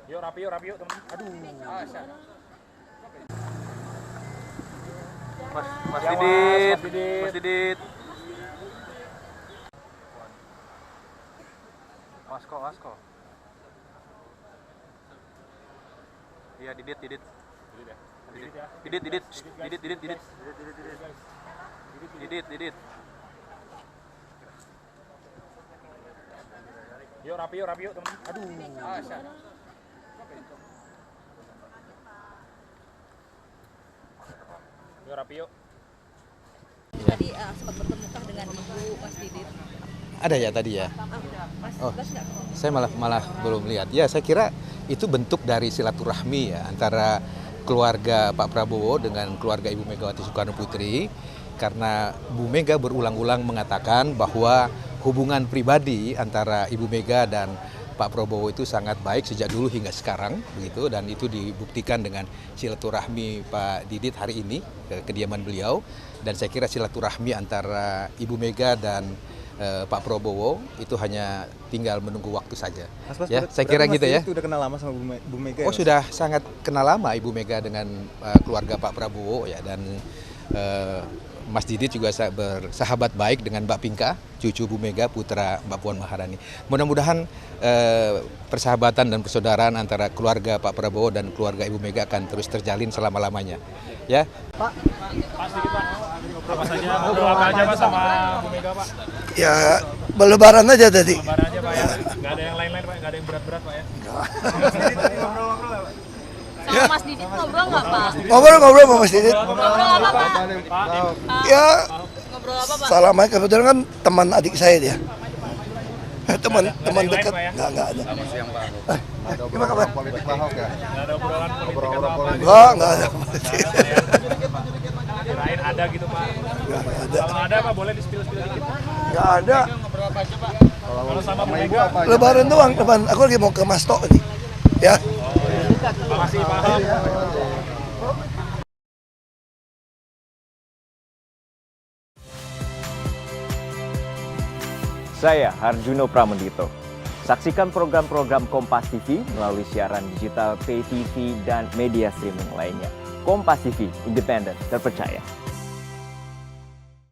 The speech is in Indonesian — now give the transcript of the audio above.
Yuk rapi yuk teman. Aduh. Mas Ya, Didit, Mas Didit. Mas Didit. Wasko. Iya, Didit. Didit ya. Didit. Yuk rapi yuk teman. Aduh. Yuk rapi yuk. Tadi sempat bertemukah dengan Ibu Mas Didit. Ada ya tadi ya? Mas Oh. Bas nggak? Saya malah belum lihat. Ya, saya kira itu bentuk dari silaturahmi ya antara keluarga Pak Prabowo dengan keluarga Ibu Megawati Soekarno Putri. Karena Bu Mega berulang-ulang mengatakan bahwa hubungan pribadi antara Ibu Mega dan Pak Prabowo itu sangat baik sejak dulu hingga sekarang, begitu, dan itu dibuktikan dengan silaturahmi Pak Didit hari ini ke kediaman beliau. Dan saya kira silaturahmi antara Ibu Mega dan Pak Prabowo itu hanya tinggal menunggu waktu saja. Mas, Ya, saya kira gitu ya. Itu udah kenal lama sama Bu Mega. Oh, ya, Mas? sudah sangat kenal lama Ibu Mega dengan keluarga Pak Prabowo ya, dan Mas Didit juga bersahabat baik dengan Mbak Pinka, cucu Bu Mega, putra Mbak Puan Maharani. Mudah-mudahan persahabatan dan persaudaraan antara keluarga Pak Prabowo dan keluarga Ibu Mega akan terus terjalin selama-lamanya. Ya. Pak sedikit Pak. Apa saja ngobrol apa aja Pak sama Bu Mega Pak? Ya, berlebaran aja tadi. Lebaran aja Pak ya. Enggak ada yang lain-lain Pak, enggak ada yang berat-berat Pak ya. Sama Mas Didit ngobrol nggak Pak? Ngobrol sama Mas Didit. Ngobrol apa Pak? Ya, Ngobrol apa Pak? salam aja. Kebetulan kan teman adik saya dia. Teman yang dekat. lain, Pak, ya? Enggak ada. Gimana kabar? Enggak ada obrolan politik atau apa gitu. Enggak ada. Kirain ada gitu Pak. Kalau ada Pak boleh di-spill dikit. Enggak ada. Kalau sama Bu Mega. Lebaran doang, teman. Aku lagi mau ke Masto nih. Ya. Makasih Pak. Saya Harjuno Pramendito. Saksikan program-program Kompas TV melalui siaran digital, pay TV, dan media streaming lainnya. Kompas TV, independen, terpercaya.